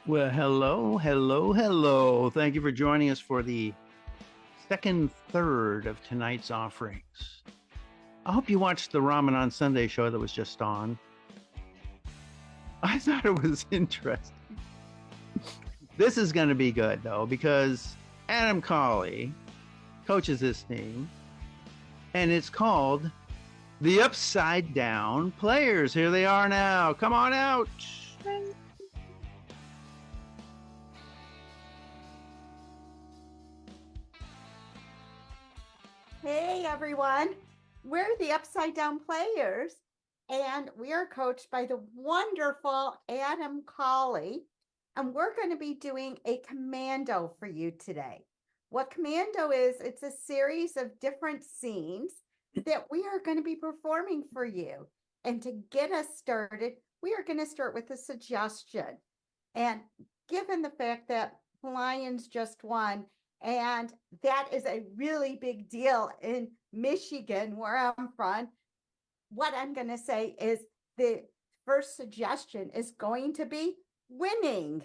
Well, hello, hello, hello. Thank you for joining us for the second third of tonight's offerings. I hope you watched the Ramen on Sunday show that was just on. I thought it was interesting. This is going to be good, though, because Adam Colley coaches this team, and it's called the Upside Down Players. Here they are now. Come on out. Hey everyone, we're the Upside Down Players, and we are coached by the wonderful Adam Colley, and we're going to be doing a commando for you today. What commando is, it's a series of different scenes that we are going to be performing for you. And to get us started, we are going to start with a suggestion. And given the fact that Lions just won, and that is a really big deal in Michigan, where I'm from. What I'm going to say is the first suggestion is going to be winning.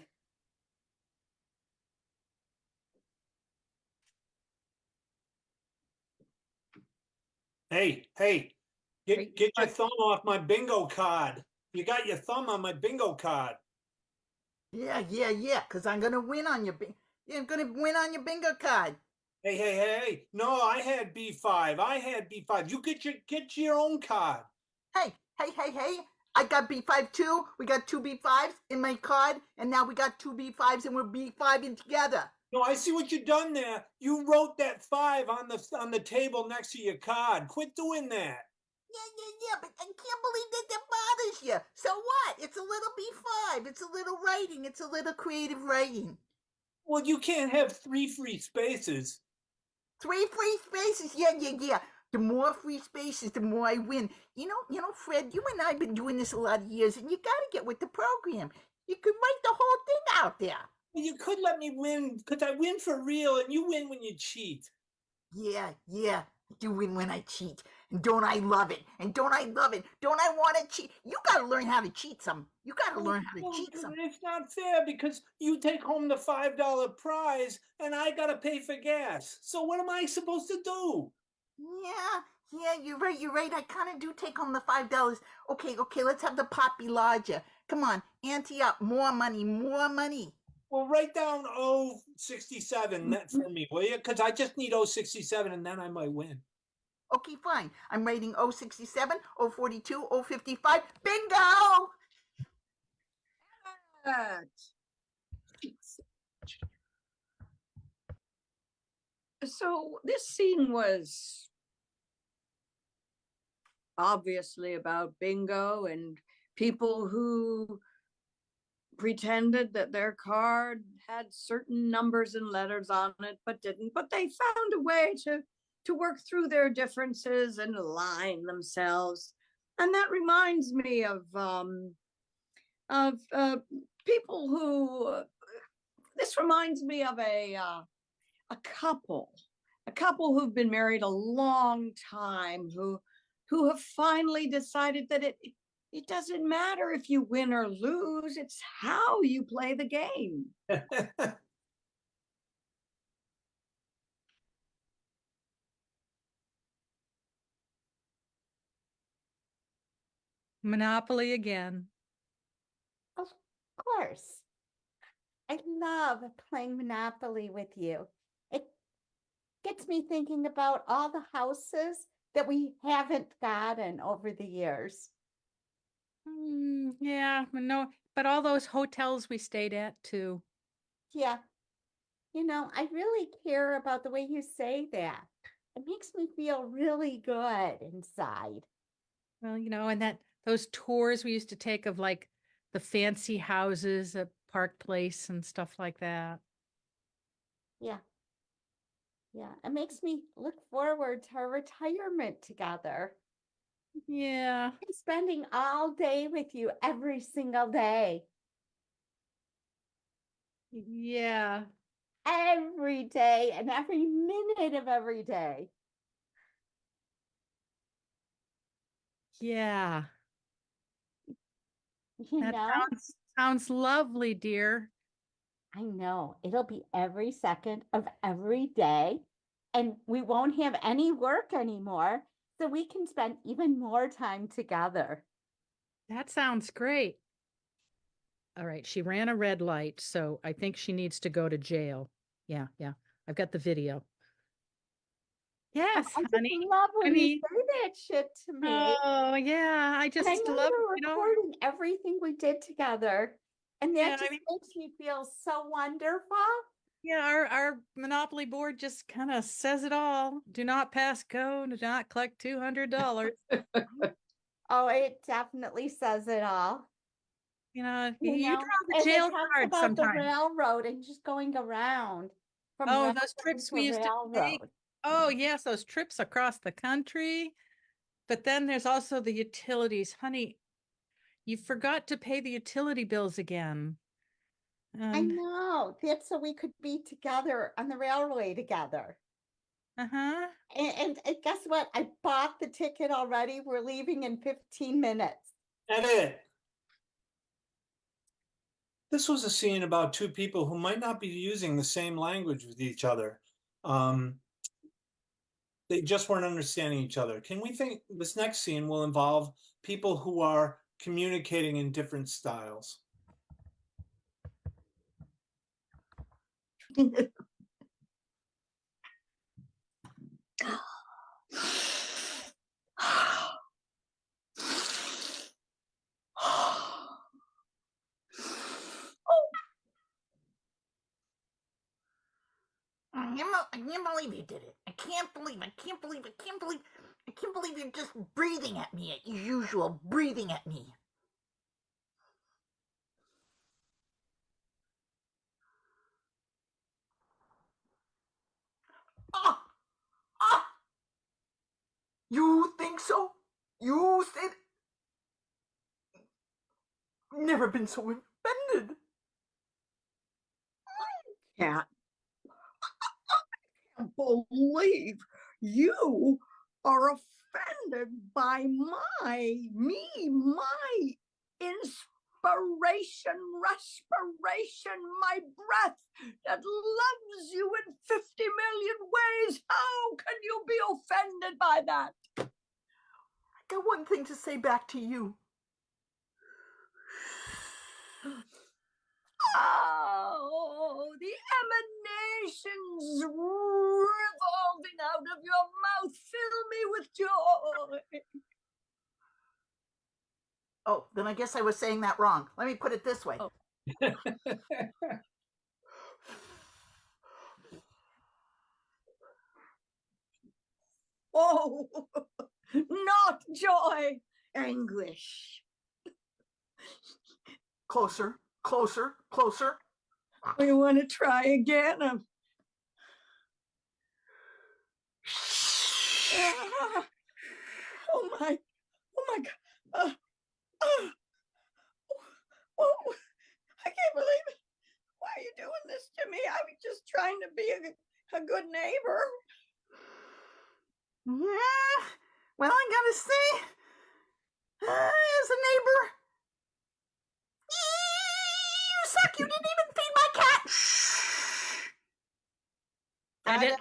Hey, get your thumb off my bingo card. You got your thumb on my bingo card. Yeah, because I'm going to win on your I'm going to win on your bingo card. Hey. No, I had B5. I had B5. You get your own card. Hey. I got B5 too. We got two B5s in my card, and now we got two B5s, and we're B5ing together. No, I see what you done there. You wrote that 5 on the table next to your card. Quit doing that. Yeah, but I can't believe that bothers you. So what? It's a little B5. It's a little writing. It's a little creative writing. Well, you can't have 3 free spaces. Three free spaces. Yeah. The more free spaces, the more I win. Fred, you and I have been doing this a lot of years, and you got to get with the program. You could write the whole thing out there. Well, you could let me win, because I win for real, and you win when you cheat. Yeah. I do win when I cheat. And don't I love it? Don't I want to cheat? You got to learn how to cheat some. You got to learn how to cheat some. It's not fair because you take home the $5 prize and I got to pay for gas. So what am I supposed to do? Yeah, you're right. I kind of do take home the $5. Okay, let's have the pot be larger. Come on, ante up. More money. Well, write down 067 that for me, will you? Because I just need 067 and then I might win. Okay, fine. I'm rating 067, 042, 055. Bingo! So this scene was obviously about bingo and people who pretended that their card had certain numbers and letters on it but didn't, but they found a way to work through their differences and align themselves. And that reminds me of people who this reminds me of a couple who've been married a long time, who have finally decided that it doesn't matter if you win or lose, it's how you play the game. Monopoly again. Of course. I love playing Monopoly with you. It gets me thinking about all the houses that we haven't gotten over the years. Yeah, no, but all those hotels we stayed at too. Yeah, I really care about the way you say that. It makes me feel really good inside. Well, and those tours we used to take of like the fancy houses at Park Place and stuff like that. Yeah. It makes me look forward to our retirement together. Yeah. And spending all day with you every single day. Yeah. Every day and every minute of every day. Yeah. You That know? sounds lovely, dear. I know. It'll be every second of every day, and we won't have any work anymore, so we can spend even more time together. That sounds great. All right, she ran a red light, so I think she needs to go to jail. Yeah, yeah. I've got the video. Yes, I just honey. love I when you mean, say that shit to me. oh yeah, I And I just know love, you're recording everything we did together. And yeah, that just makes me feel so wonderful. yeah, our Monopoly board just kind of says it all. Do not pass go, do not collect $200. Oh, it definitely says it all. You know, You you know, draw the and it jail talks card about the sometime. railroad and just going around from Oh, railroad those trips we to used to take. railroad. Oh, yes, those trips across the country. But then there's also the utilities. Honey, you forgot to pay the utility bills again. I know. That's so we could be together on the railway together. Uh-huh. And guess what? I bought the ticket already. We're leaving in 15 minutes. Edit. This was a scene about two people who might not be using the same language with each other. They just weren't understanding each other. Can we think this next scene will involve people who are communicating in different styles? I can't believe you did it. I can't believe you're just breathing at me as usual, breathing at me. Ah! Ah! You think so? You said... Never been so offended. Cat, I can't believe you are offended by my inspiration, respiration, my breath that loves you in 50 million ways. How can you be offended by that? I got one thing to say back to you. Oh, the emanations revolving out of your mouth fill me with joy. Oh, then I guess I was saying that wrong. Let me put it this way. Oh. Oh, not joy, anguish. Closer, closer, closer. We want to try again. Oh my God. Oh, I can't believe it. Why are you doing this to me? I was just trying to be a good neighbor. Yeah, well, I gotta say, as a neighbor, you suck. You didn't even feed my cat. Shh. And it...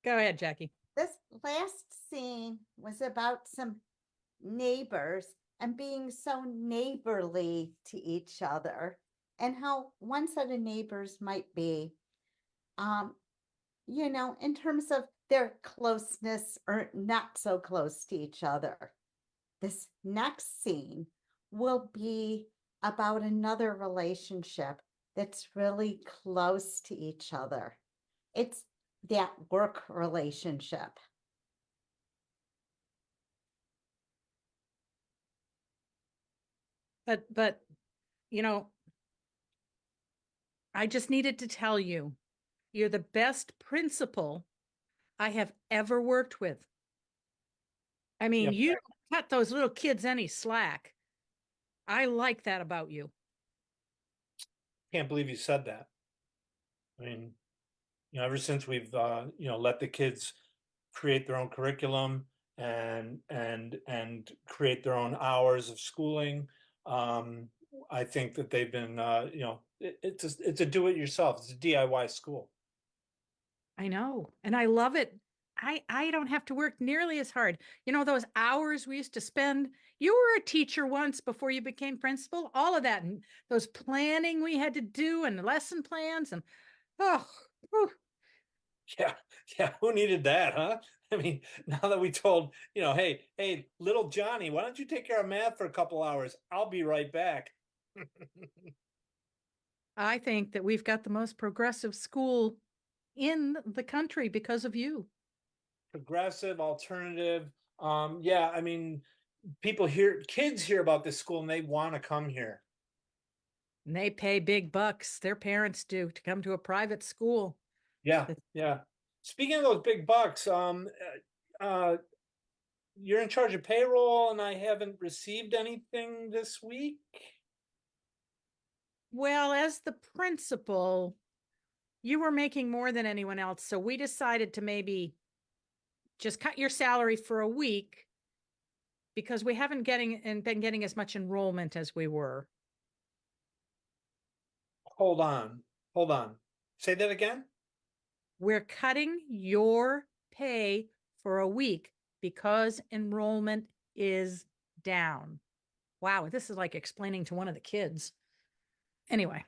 Go ahead, Jackie. This last scene was about some neighbors and being so neighborly to each other, and how one set of neighbors might be, in terms of their closeness or not so close to each other. This next scene will be about another relationship that's really close to each other. It's that work relationship. But I just needed to tell you, you're the best principal I have ever worked with. I mean, Yep. you don't cut those little kids any slack. I like that about you. Can't believe you said that. I mean, ever since we've let the kids create their own curriculum and create their own hours of schooling. I think that they've been, it's a do-it-yourself. It's a DIY school. I know, and I love it. I don't have to work nearly as hard. You know, those hours we used to spend. You were a teacher once before you became principal. All of that and those planning we had to do and lesson plans and whew. Yeah, yeah. Who needed that, huh? I mean, now that we told, hey, little Johnny, why don't you take care of math for a couple hours? I'll be right back. I think that we've got the most progressive school in the country because of you. Progressive, alternative. Yeah, I mean, kids hear about this school and they want to come here. And they pay big bucks, their parents do, to come to a private school. Yeah, yeah. Speaking of those big bucks, you're in charge of payroll and I haven't received anything this week. Well, as the principal, you were making more than anyone else. So we decided to maybe just cut your salary for a week because we haven't been getting as much enrollment as we were. Hold on. Say that again. We're cutting your pay for a week because enrollment is down. Wow, this is like explaining to one of the kids. Anyway.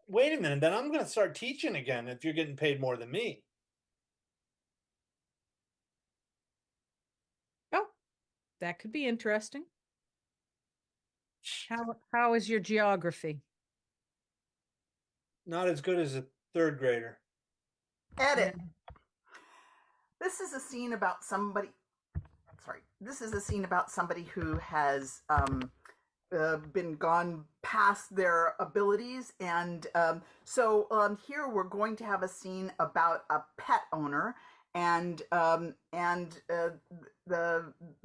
Wait a minute, then I'm going to start teaching again if you're getting paid more than me. Oh, that could be interesting. How is your geography? Not as good as a third grader. Edit. This is a scene about somebody. Sorry. This is a scene about somebody who has been gone past their abilities, and so here we're going to have a scene about a pet owner and the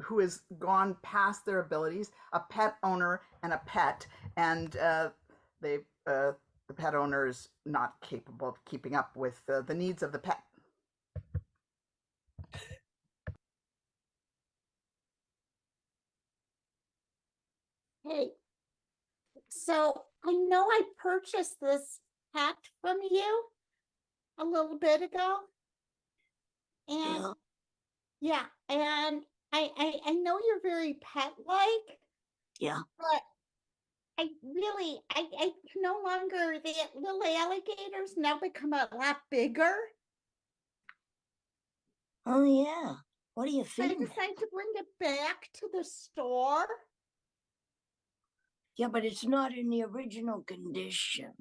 who has gone past their abilities, a pet owner and a pet, and the pet owner is not capable of keeping up with the needs of the pet. Hey, so I know I purchased this hat from you a little bit ago. And yeah, and I know you're very pet-like. Yeah. But I no longer, the little alligators now become a lot bigger. Oh, yeah. What are you I feeding it? decided to bring it back to the store. Yeah, but it's not in the original condition.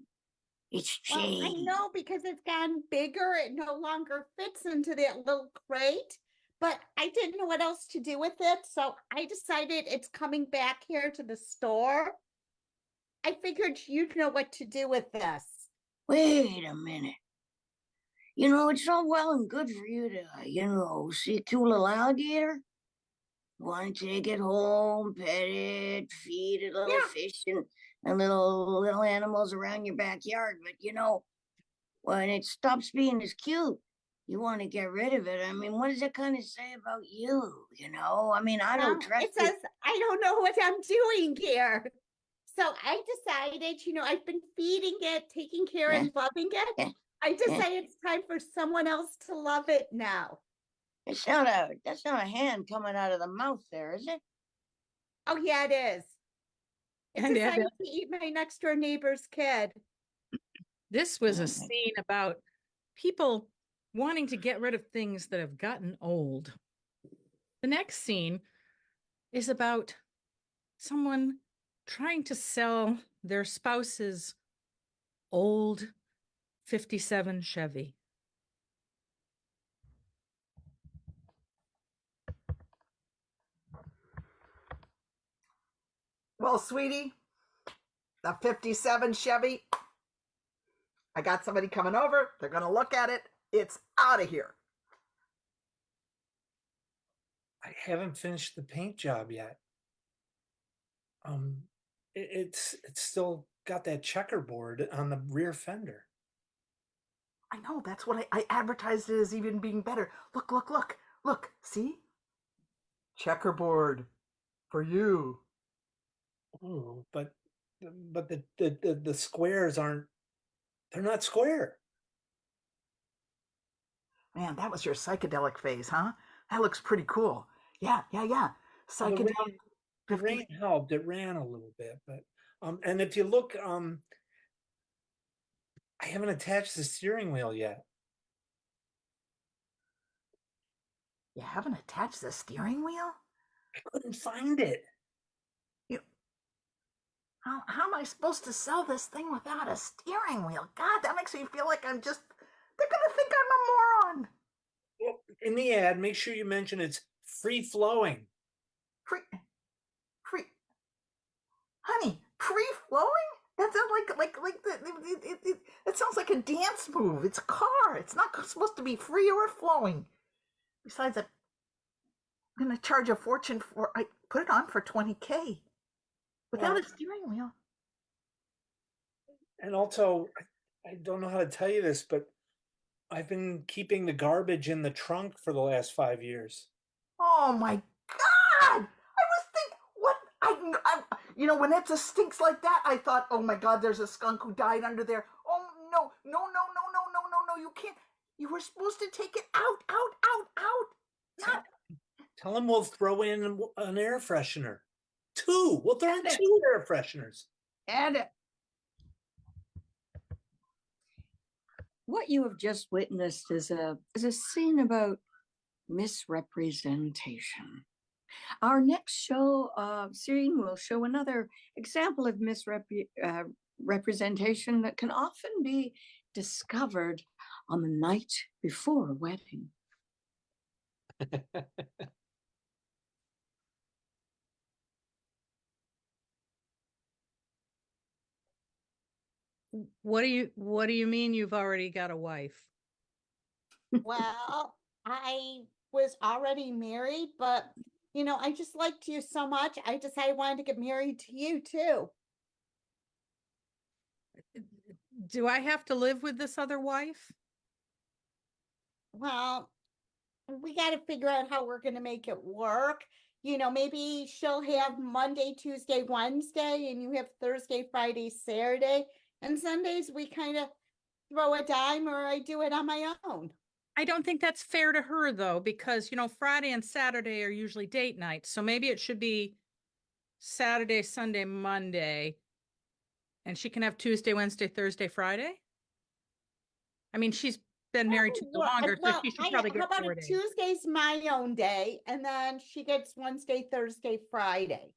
It's Well, I changed. know because it's gotten bigger. It no longer fits into that little crate. But I didn't know what else to do with it. So I decided it's coming back here to the store. I figured you'd know what to do with this. Wait a minute. You know, it's all well and good for you to, see a cute little alligator. Want to take it home, pet it, feed it little fish and little animals around your backyard. But, when it stops being as cute, you want to get rid of it. I mean, what does that kind of say about you? I mean, I don't trust it says, I don't know what I'm doing here. So I decided, I've been feeding it, taking care and loving it. I decided it's time for someone else to love it now. That's not a hand coming out of the mouth there, is it? Oh, yeah, it is. It decided to eat my next door neighbor's kid. This was a scene about people wanting to get rid of things that have gotten old. The next scene is about someone trying to sell their spouse's old 57 Chevy. Well, sweetie, the 57 Chevy, I got somebody coming over. They're going to look at it. It's out of here. I haven't finished the paint job yet. It's still got that checkerboard on the rear fender. I know. That's what I advertised it as even being better. Look, look, look, look. See? Checkerboard for you. Oh, but the squares aren't. They're not square. Man, that was your psychedelic phase, huh? That looks pretty cool. Yeah, yeah, yeah. Well, Psychedelic. the rain helped. It ran a little bit, but and if you look, I haven't attached the steering wheel yet. You haven't attached the steering wheel? I couldn't find it. You, how am I supposed to sell this thing without a steering wheel? God, that makes me feel like I'm just. They're gonna think I'm a moron. Well, in the ad, make sure you mention it's free flowing. Free, honey, free flowing? That sounds it sounds like a dance move. It's a car. It's not supposed to be free or flowing. Besides, I'm gonna charge a fortune for. I put it on for $20K without a steering wheel. And also, I don't know how to tell you this, but I've been keeping the garbage in the trunk for the last 5 years. Oh my God! I was thinking, what? When it just stinks like that, I thought, oh my God, there's a skunk who died under there. Oh no, no, no, no, no, no, no, no! You can't. You were supposed to take it out. Not. Tell him we'll throw in an air freshener. 2. We'll throw in 2 air fresheners. And what you have just witnessed is a scene about misrepresentation. Our next scene will show another example of misrepresentation that can often be discovered on the night before a wedding. What do you mean you've already got a wife? Well, I was already married, but I just liked you so much. I decided I wanted to get married to you too. Do I have to live with this other wife? Well, we got to figure out how we're going to make it work. Maybe she'll have Monday, Tuesday, Wednesday, and you have Thursday, Friday, Saturday. And Sundays we kind of throw a dime, or I do it on my own. I don't think that's fair to her though, because Friday and Saturday are usually date nights. So maybe it should be Saturday, Sunday, Monday. And she can have Tuesday, Wednesday, Thursday, Friday. I mean, she's been married to the longer, so she should probably get how about 4 if days. Tuesday's my own day, and then she gets Wednesday, Thursday, Friday?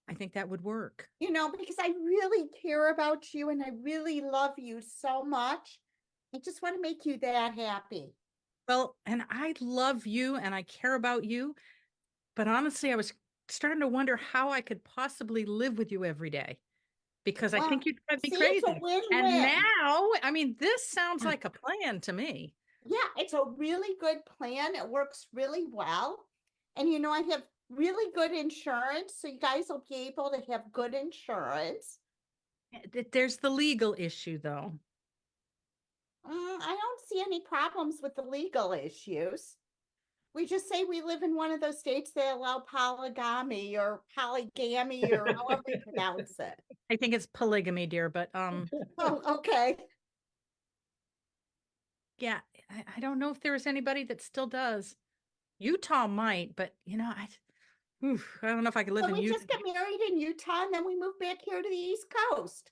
I think that would work. Because I really care about you and I really love you so much. I just want to make you that happy. Well, and I love you and I care about you, but honestly, I was starting to wonder how I could possibly live with you every day, because I think you'd drive me crazy. It's a win-win. And now, I mean, this sounds like a plan to me. Yeah, it's a really good plan. It works really well. And I have really good insurance, so you guys will be able to have good insurance. There's the legal issue, though. I don't see any problems with the legal issues. We just say we live in one of those states that allow polygamy or polygamy or however you pronounce it. I think it's polygamy, dear, but Oh, okay. Yeah, I don't know if there is anybody that still does. Utah might, but I don't know if I could live in We Utah. just get married in Utah and then we move back here to the East Coast.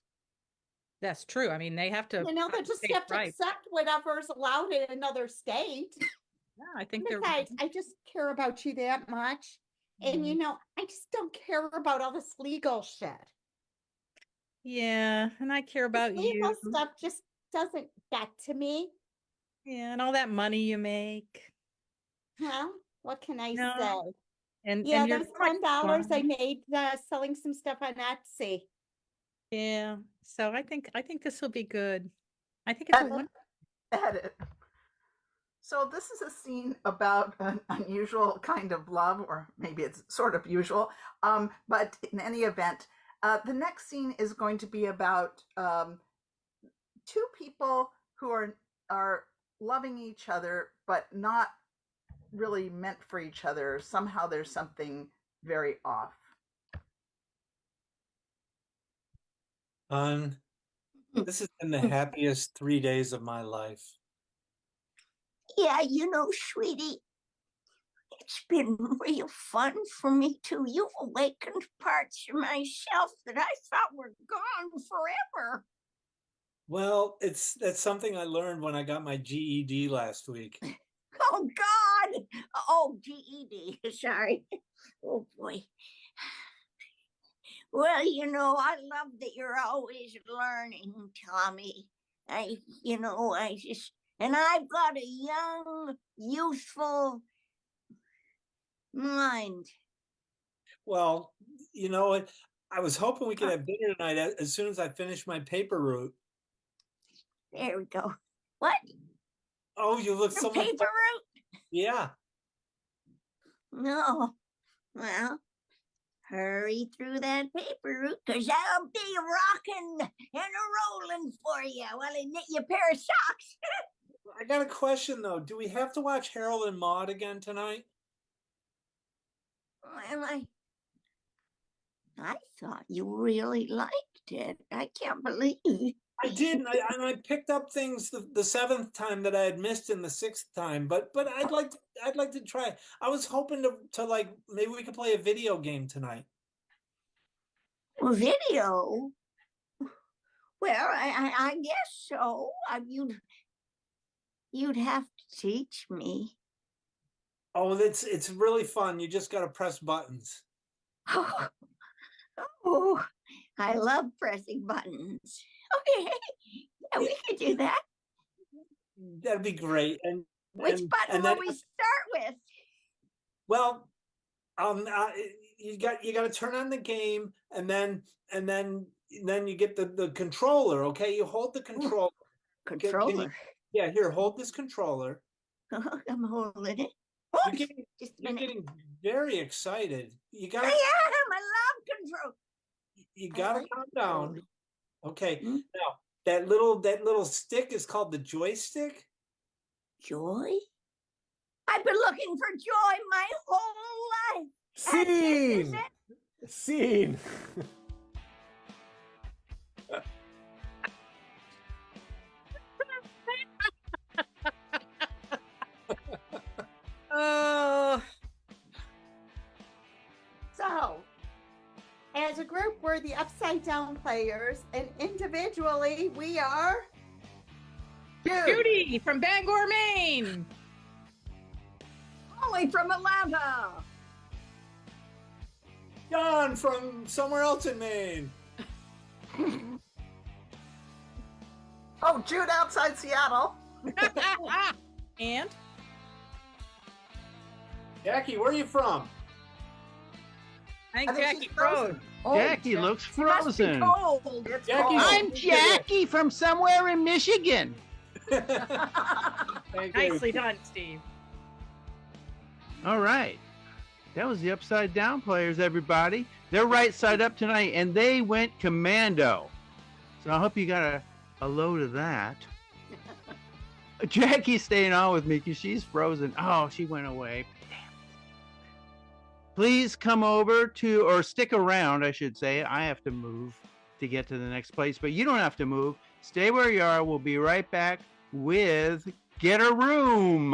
That's true. I mean, they have to. They just have to accept whatever's allowed in another state. Yeah, I think Besides, I just care about you that much. And I just don't care about all this legal shit. Yeah, and I care about this you. Legal stuff just doesn't get to me. Yeah, and all that money you make. Huh? What can I say? And those $10 I made selling some stuff on Etsy. Yeah, so I think this will be good. I think it's a wonderful edit. So this is a scene about an unusual kind of love, or maybe it's sort of usual. But in any event, the next scene is going to be about 2 people who are are loving each other, but not really meant for each other. Somehow there's something very off. This has been the happiest 3 days of my life. Yeah, sweetie, it's been real fun for me too. You've awakened parts of myself that I thought were gone forever. Well, that's something I learned when I got my GED last week. Oh, God. Oh, GED. Sorry. Oh, boy. Well, I love that you're always learning, Tommy. And I've got a young, youthful mind. Well, I was hoping we could have dinner tonight as soon as I finish my paper route. There we go. What? Oh, you look so much Paper route? Yeah. No. Well, hurry through that paper route, because I'll be rocking and a-rolling for you while I knit you a pair of socks. I got a question, though. Do we have to watch Harold and Maude again tonight? Well, I thought you really liked it. I can't believe. I did, and I picked up things the seventh time that I had missed in the sixth time. But I'd like to try. I was hoping to like maybe we could play a video game tonight. Video? Well, I guess so. You'd have to teach me. Oh, it's really fun. You just got to press buttons. Oh, I love pressing buttons. Okay, yeah, we could do that. That'd be great. Which button will we start with? Well, you got to turn on the game, and then you get the controller. Okay, you hold the controller. Controller. Yeah, here, hold this controller. I'm holding it. You're getting very excited. You got. I am. I love control. You got to calm down. Okay. Mm-hmm. Now that little stick is called the joystick. Joy? I've been looking for joy my whole life. Scene. Oh. So, as a group, we're the Upside Down Players, and individually, we are Judy from Bangor, Maine. Holly from Atlanta. John from somewhere else in Maine. Oh, Jude outside Seattle. And Jackie, where are you from? I think Jackie froze. Oh, Jackie looks frozen. Cold. I'm Jackie from somewhere in Michigan. Nicely done, Steve. All right. That was the Upside Down Players, everybody. They're right side up tonight, and they went commando. So I hope you got a load of that. Jackie's staying on with me because she's frozen. Oh, she went away. Damn. Please come over or stick around, I should say. I have to move to get to the next place, but you don't have to move. Stay where you are. We'll be right back with Get a Room.